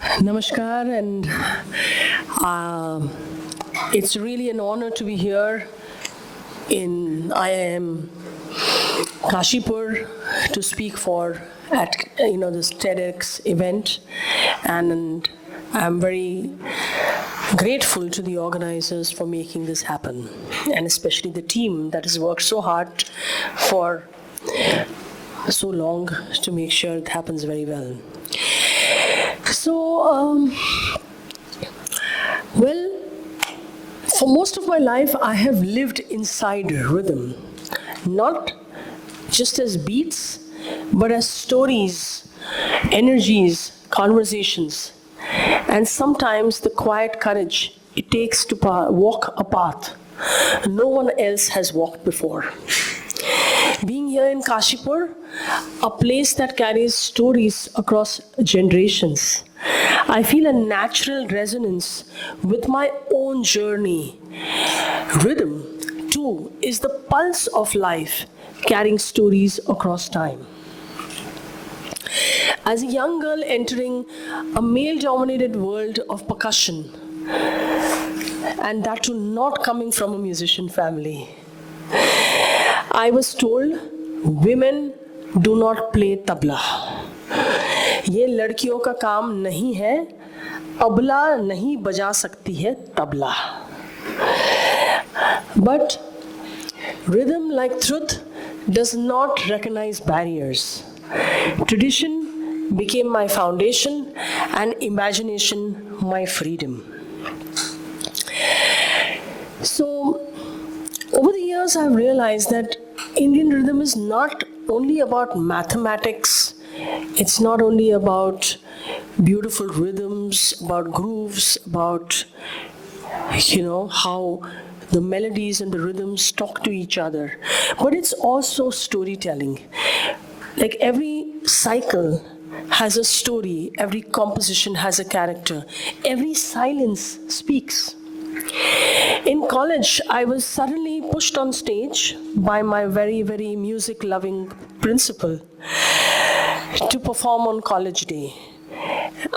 Namaskar, and it's really an honor to be here in IIM Kashipur to speak for at this TEDx event, and I'm very grateful to the organizers for making this happen, and especially the team that has worked so hard for so long to make sure it happens very well. So, for most of my life, I have lived inside rhythm, not just as beats, but as stories, energies, conversations, and sometimes the quiet courage it takes to walk a path no one else has walked before. Being here in Kashipur, a place that carries stories across generations, I feel a natural resonance with my own journey. Rhythm, too, is the pulse of life, carrying stories across time. As a young girl entering a male-dominated world of percussion, and that too not coming from a musician family, I was told, women do not play tabla. ये लड़कियों का काम नहीं है, अबला नहीं बजा सकती है tabla. But rhythm, like truth, does not recognize barriers. Tradition became my foundation and imagination my freedom. So, over the years, I've realized that Indian rhythm is not only about mathematics, it's not only about beautiful rhythms, about grooves, about, how the melodies and the rhythms talk to each other, but it's also storytelling. Like every cycle has a story, every composition has a character, every silence speaks. In college, I was suddenly pushed on stage by my very, very music-loving principal to perform on college day.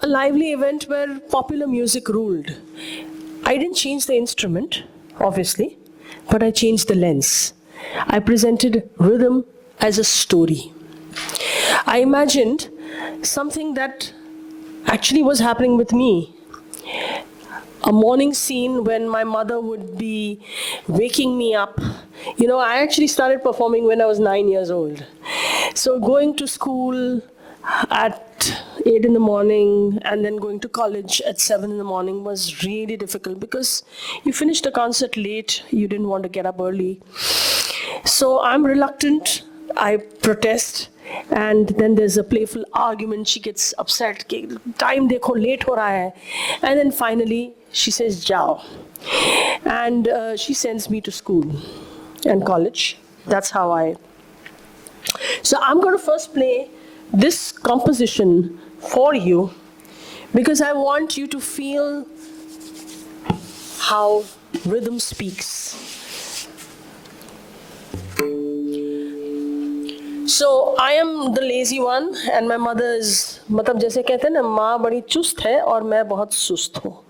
A lively event where popular music ruled. I didn't change the instrument, obviously, but I changed the lens. I presented rhythm as a story. I imagined something that actually was happening with me. A morning scene when my mother would be waking me up. I actually started performing when I was 9 years old. So going to school at 8 in the morning and then going to college at 7 in the morning was really difficult because you finished a concert late, you didn't want to get up early. So I'm reluctant, I protest, and then there's a playful argument, she gets upset, time dekho, late ho raha hai. And then finally, she says, Jao. And she sends me to school and college. That's how So I'm going to first play this composition for you because I want you to feel how rhythm speaks. So I am the lazy one and my mother is, मतलब जैसे कहते हैं ना, माँ बड़ी चुस्त है और मैं बहुत सुस्त हूँ.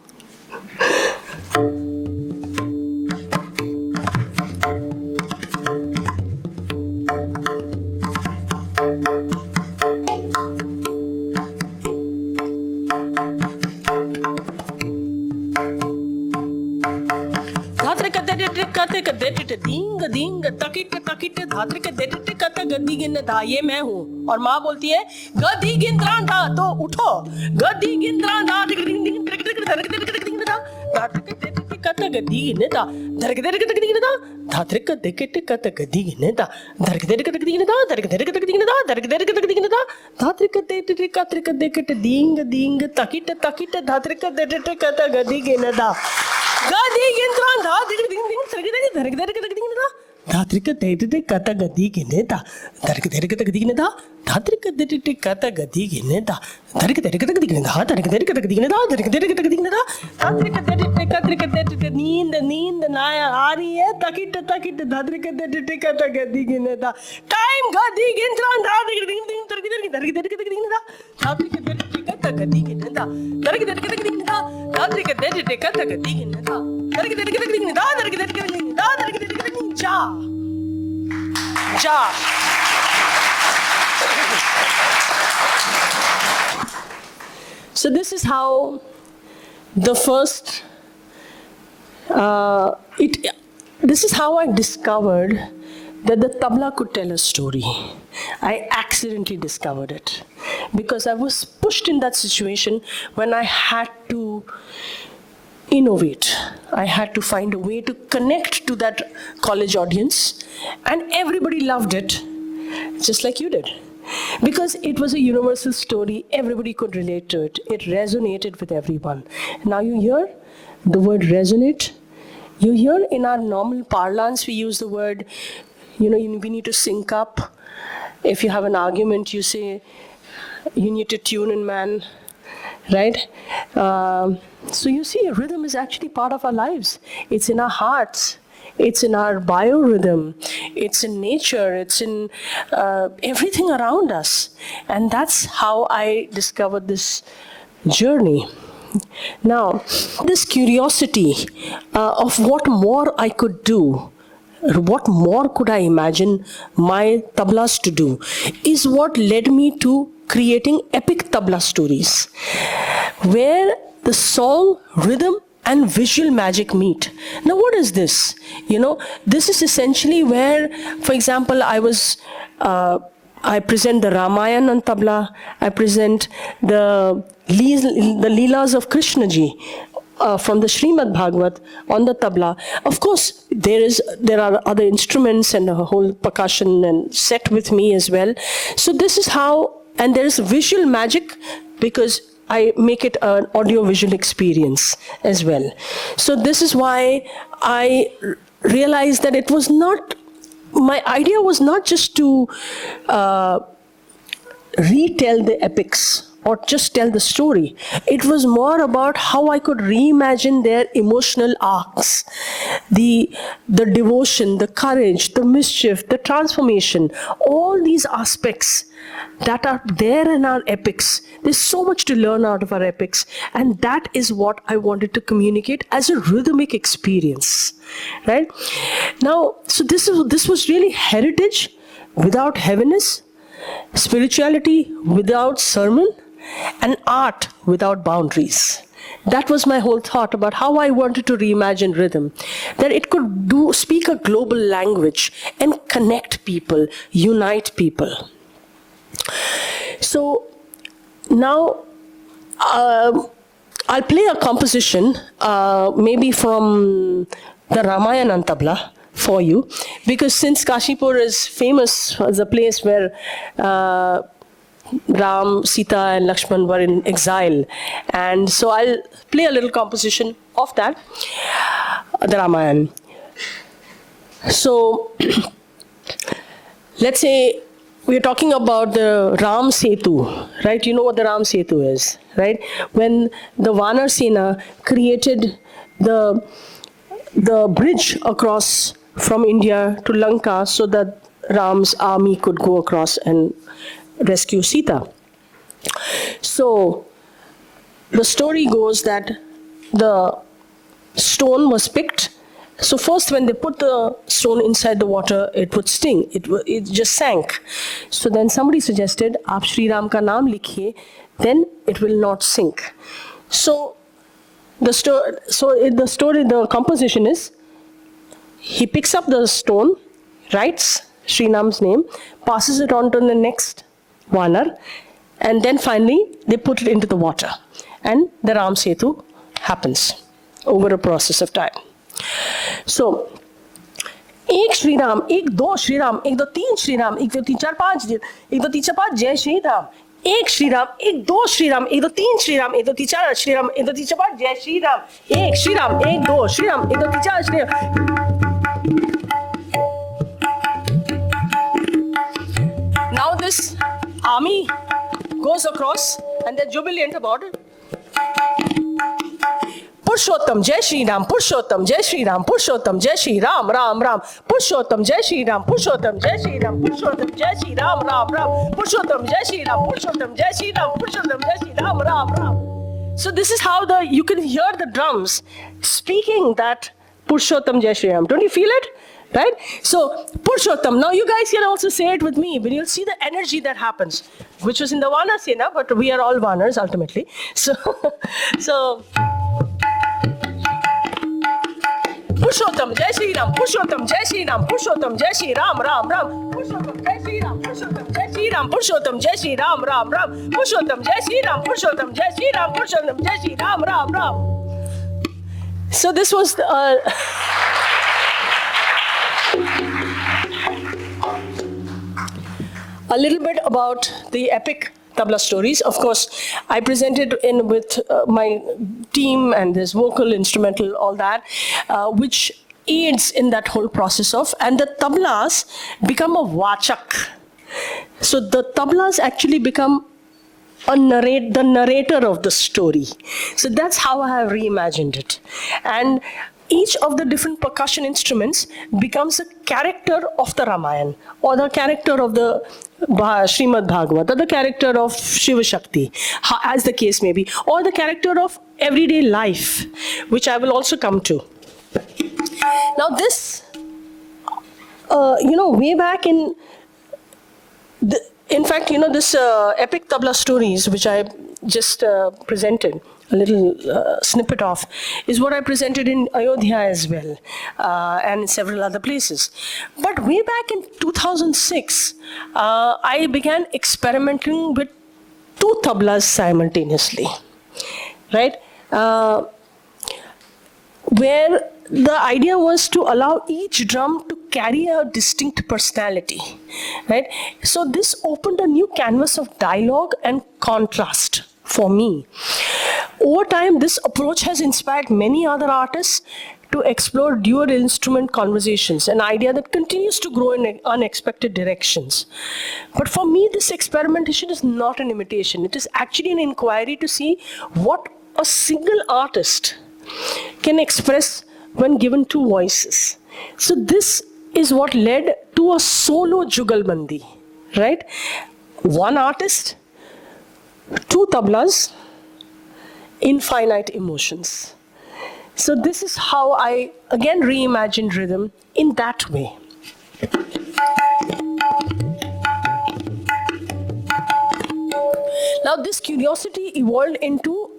ये मैं हूँ और माँ बोलती है गधी गिंद्रांधा तो उठो गधी गिंद्रांधा Dhatrika Dede Kata Gadi Gineta, Darkadekadinada, Dhatrika Gadi Gineta, Darkadekadinada, Darkadekadinada, Darkadekadinada, Dhatrika Neen, the Naya Aria, Takita, Dhatrika Kata Gadi Gineta, Time Gadi Gintran, Dhatrika So this is how the first, this is how I discovered that the tabla could tell a story. I accidentally discovered it because I was pushed in that situation when I had to innovate. I had to find a way to connect to that college audience, and everybody loved it, just like you did. Because it was a universal story, everybody could relate to it. It resonated with everyone. Now you hear the word resonate. You hear in our normal parlance, we use the word, we need to sync up. If you have an argument, you say, you need to tune in, man, right? So you see, rhythm is actually part of our lives. It's in our hearts. It's in our biorhythm. It's in nature. It's in everything around us. And that's how I discovered this journey. Now, this curiosity of what more I could do, what more could I imagine my tablas to do, is what led me to creating epic tabla stories, where the song, rhythm, and visual magic meet. Now, what is this? This is essentially where, for example, I present the Ramayana on tabla. I present the Leelas of Krishna ji from the Srimad Bhagavat on the tabla. Of course, there are other instruments and a whole percussion and set with me as well. So this is how, and there is visual magic because I make it an audio-visual experience as well. So this is why I realized that it was not, my idea was not just to retell the epics or just tell the story. It was more about how I could reimagine their emotional arcs, the devotion, the courage, the mischief, the transformation, all these aspects that are there in our epics. There's so much to learn out of our epics, and that is what I wanted to communicate as a rhythmic experience, right? Now, so this was really heritage without heaviness, spirituality without sermon, and art without boundaries. That was my whole thought about how I wanted to reimagine rhythm, that it could speak a global language and connect people, unite people. So now I'll play a composition, maybe from the Ramayana on tabla for you, because since Kashipur is famous as a place where Ram, Sita and Lakshman were in exile, and so I'll play a little composition of that, the Ramayana. So let's say we're talking about the Ram Setu, right? You know what the Ram Setu is, right? When the Vanar Sena created the bridge across from India to Lanka so that Ram's army could go across and rescue Sita. So the story goes that the stone was picked. So first when they put the stone inside the water, it would sting. It just sank. So then somebody suggested, "Aap Shri Ram ka naam likhiye, then it will not sink." So the composition is, he picks up the stone, writes Shri Ram's name, passes it on to the next Vanar, and then finally they put it into the water, and the Ram Setu happens over a process of time. So, एक श्री राम, एक दो श्री राम, एक दो तीन श्री राम, एक दो तीन चार पाँच, एक दो तीन चार पाँच, जय श्री राम, एक श्री राम, एक दो श्री राम, एक दो तीन श्री राम, एक दो तीन चार श्री राम, एक दो तीन चार पाँच, जय श्री राम, एक श्री राम, एक दो श्री राम, एक दो तीन चार Shri Ram. Now this army goes across and they're jubilant about it. Purushottam, Jai Shri Ram, Purushottam, Jai Shri Ram, Purushottam, Jai Shri Ram, Ram, Ram, Purushottam, Jai Shri Ram, Purushottam, Jai Shri Ram, Purushottam, Jai Shri Ram, Ram, Ram, Purushottam, Jai Shri Ram, Purushottam, Jai Shri Ram, Purushottam, Jai Shri Ram, Ram, Ram. So this is how you can hear the drums speaking that Purushottam, Jai Shri Ram. Don't you feel it? Right? So, Purushottam. Now, you guys can also say it with me, but you'll see the energy that happens, which was in the Vana Sena, but we are all Vanas ultimately. So, Purushottam, Jai Shri Ram, Purushottam, Jai Shri Ram, Purushottam, Jai Shri Ram, Ram, Ram, Purushottam, Jai Shri Ram, Purushottam, Jai Shri Ram, Purushottam, Jai Shri Ram, Ram, Ram, Purushottam, Jai Shri Ram, Purushottam, Jai Shri Ram, Purushottam, Jai Shri Ram, Ram, Ram. So, this was a little bit about the epic tabla stories. Of course, I presented in with my team and there's vocal, instrumental, all that, which aids in that whole process of, and the tablas become a vachak. So the tablas actually become the narrator of the story. So that's how I have reimagined it. And each of the different percussion instruments becomes a character of the Ramayana, or the character of the Srimad Bhagavad, or the character of Shiva Shakti, as the case may be, or the character of everyday life, which I will also come to. Now this, way back in fact, this epic tabla stories, which I just presented, a little snippet of, is what I presented in Ayodhya as well, and in several other places. But way back in 2006, I began experimenting with two tablas simultaneously, right? Where the idea was to allow each drum to carry a distinct personality, right? So this opened a new canvas of dialogue and contrast for me. Over time, this approach has inspired many other artists to explore dual instrument conversations, an idea that continues to grow in unexpected directions. But for me, this experimentation is not an imitation. It is actually an inquiry to see what a single artist can express when given two voices. So this is what led to a solo Jugalbandi, right? One artist, two tablas, infinite emotions. So this is how I again reimagined rhythm in that way. Now this curiosity evolved into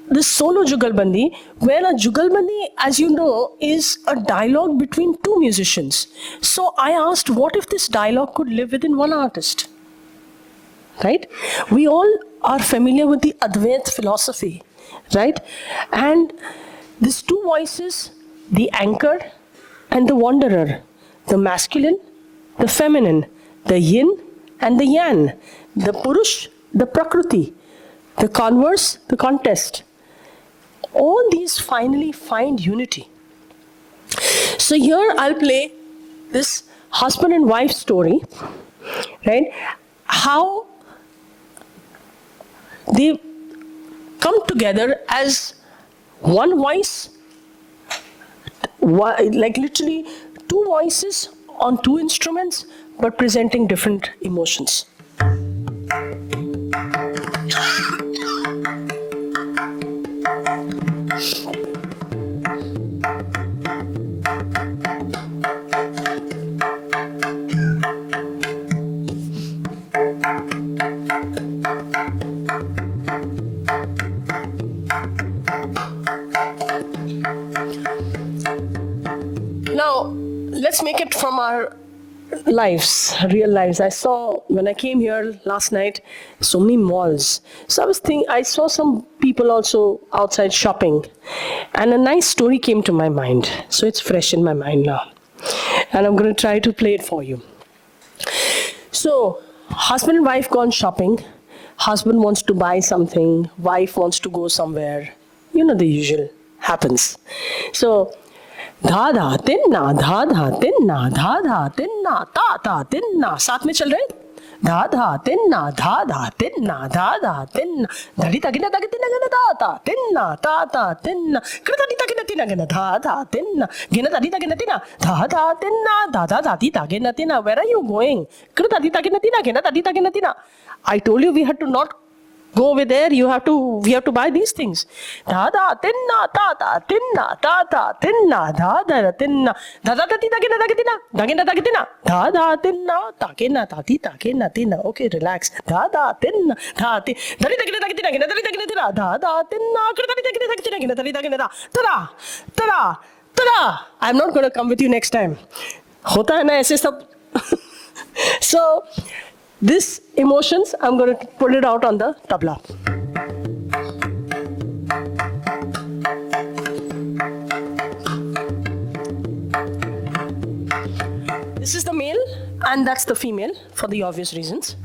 this solo Jugalbandi, where a Jugalbandi, as you know, is a dialogue between two musicians. So I asked, what if this dialogue could live within one artist? Right? We all are familiar with the Advait philosophy, right? And these two voices, the anchor and the wanderer, the masculine, the feminine, the yin and the yang, the purush, the prakriti, the converse, the contest. All these finally find unity. So here I'll play this husband and wife story, right? How they come together as one voice, like literally two voices on two instruments, but presenting different emotions. Now, let's make it from our lives, real lives. I saw, when I came here last night, so many malls. So I was thinking, I saw some people also outside shopping. And a nice story came to my mind. So it's fresh in my mind now. And I'm going to try to play it for you. So, husband and wife gone shopping. Husband wants to buy something. Wife wants to go somewhere. You know, the usual happens. So, धा धा तिन्ना धा धा तिन्ना धा धा तिन्ना ता ता तिन्ना साथ में चल रहे हैं dha dha tinna, dha dha tinna, dha dha tinna, dhadi tagina tagatina gana dha dha tinna, dha dha tinna, krita di tagina tina gana dha dha tinna, gina dhadi tagina tina, dha dha tinna, dha dha dhadi tagina tina. Where are you going? Krita di tagina tina, gina dhadi tagina tina. I told you we had to not go over there. We have to buy these things. Da da tinna, da da tinna, da da tinna, da da tinna, da da ti tagina tagina, tagina tagina, da da tinna, tagina tati tagina tina. Okay, relax. Da da tinna, da ti, da tagina tagina, gina da tagina tina, da da tinna, da tagina tagina, gina da tagina da. Tada, tada, tada. I'm not going to come with you next time. होता है ना ऐसे सब. So this emotions, I'm going to put it out on the tabla. This is the male and that's the female for the obvious reasons.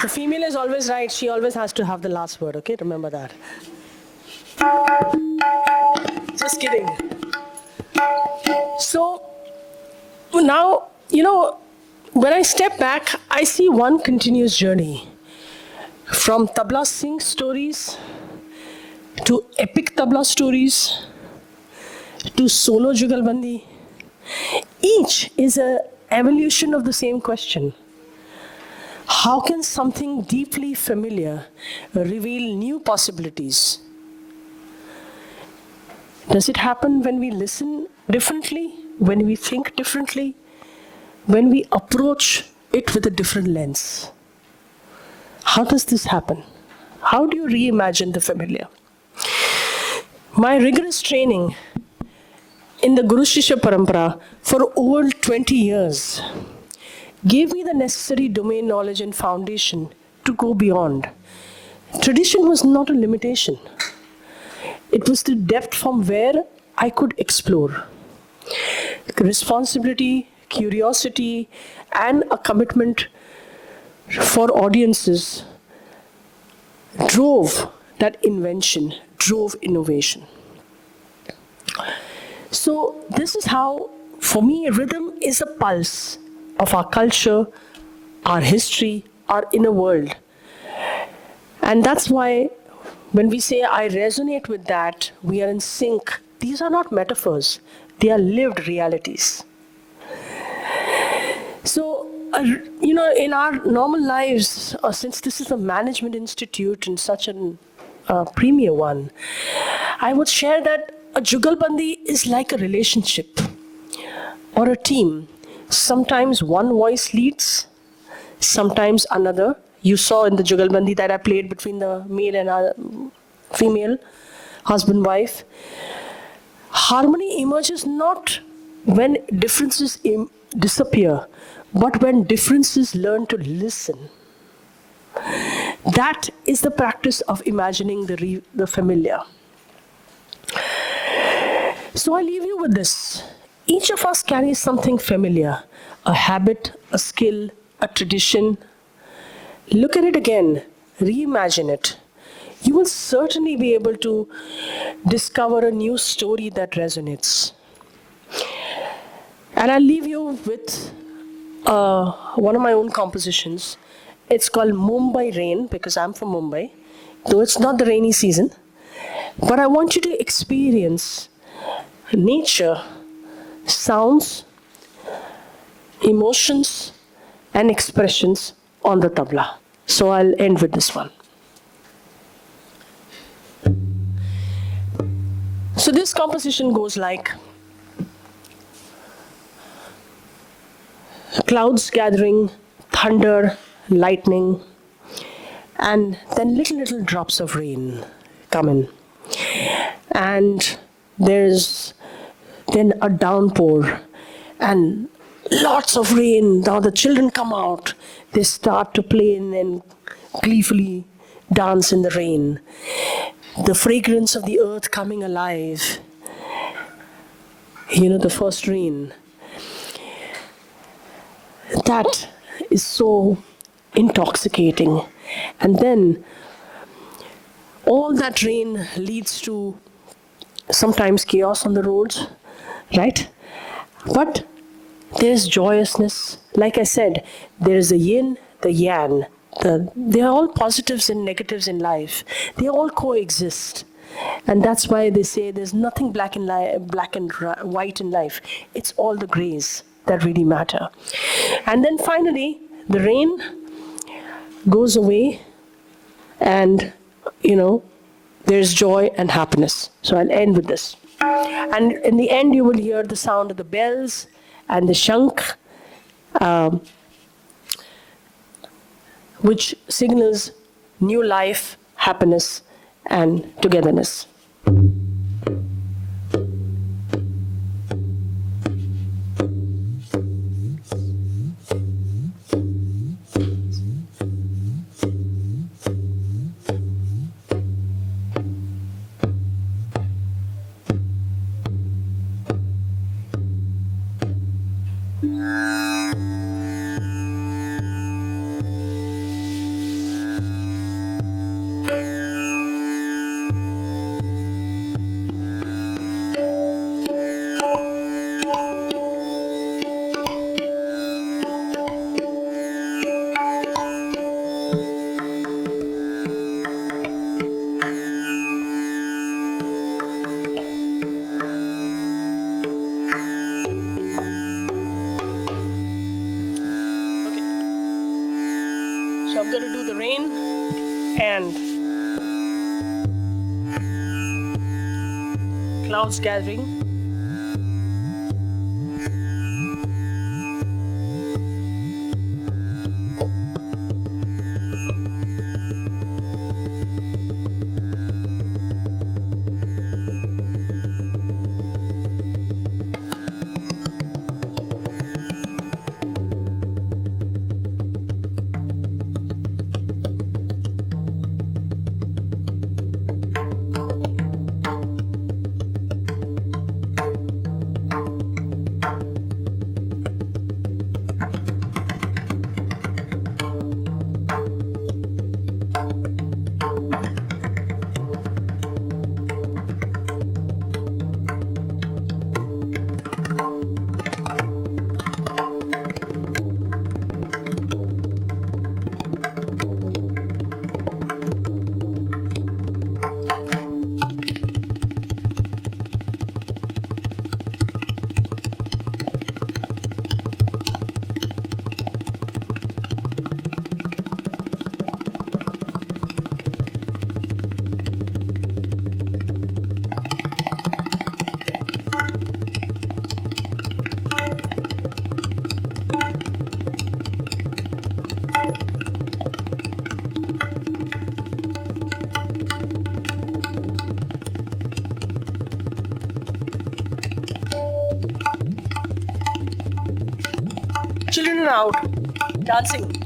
The female is always right. She always has to have the last word, okay? Remember that. Just kidding. So now, when I step back, I see one continuous journey. From tabla sing stories, to epic tabla stories, to solo jugalbandi. Each is an evolution of the same question. How can something deeply familiar reveal new possibilities? Does it happen when we listen differently, when we think differently, when we approach it with a different lens? How does this happen? How do you reimagine the familiar? My rigorous training in the Guru Shishya Parampara for over 20 years gave me the necessary domain knowledge and foundation to go beyond. Tradition was not a limitation. It was the depth from where I could explore. Responsibility, curiosity, and a commitment for audiences drove that invention, drove innovation. So this is how, for me, rhythm is a pulse of our culture, our history, our inner world. And that's why when we say I resonate with that, we are in sync. These are not metaphors, they are lived realities. So, in our normal lives, since this is a management institute and such a premier one, I would share that a jugalbandi is like a relationship. or a team, sometimes one voice leads, sometimes another. You saw in the Jugalbandi that I played between the male and female, husband, wife. Harmony emerges not when differences disappear, but when differences learn to listen. That is the practice of imagining the familiar. So I leave you with this. Each of us carries something familiar, a habit, a skill, a tradition. Look at it again, reimagine it. You will certainly be able to discover a new story that resonates. And I'll leave you with one of my own compositions. It's called Mumbai Rain, because I'm from Mumbai, though it's not the rainy season. But I want you to experience nature, sounds, emotions, and expressions on the tabla. So I'll end with this one. So this composition goes like: clouds gathering, thunder, lightning, and then little drops of rain come in. And there's then a downpour and lots of rain. Now the children come out, they start to play and gleefully dance in the rain. The fragrance of the earth coming alive. The first rain. That is so intoxicating. And then all that rain leads to sometimes chaos on the roads, right? But there's joyousness. Like I said, there's the yin, the yang. They're all positives and negatives in life. They all coexist. And that's why they say there's nothing black and white in life. It's all the grays that really matter. And then finally, the rain goes away and, there's joy and happiness. So I'll end with this. And in the end, you will hear the sound of the bells and the shankh, which signals new life, happiness, and togetherness. So I'm going to do the rain and clouds gathering. and out, dancing.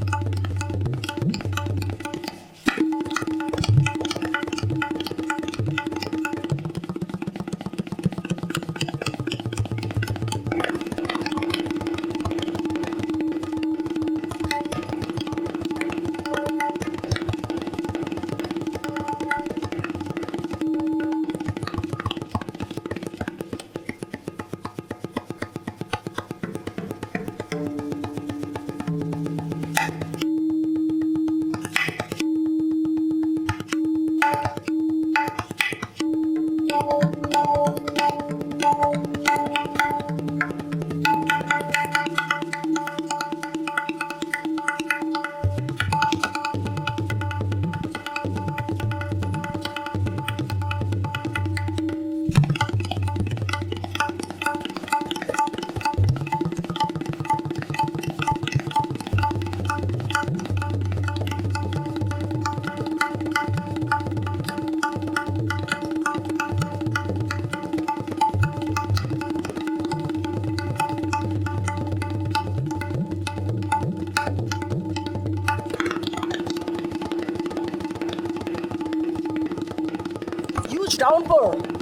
Huge downpour.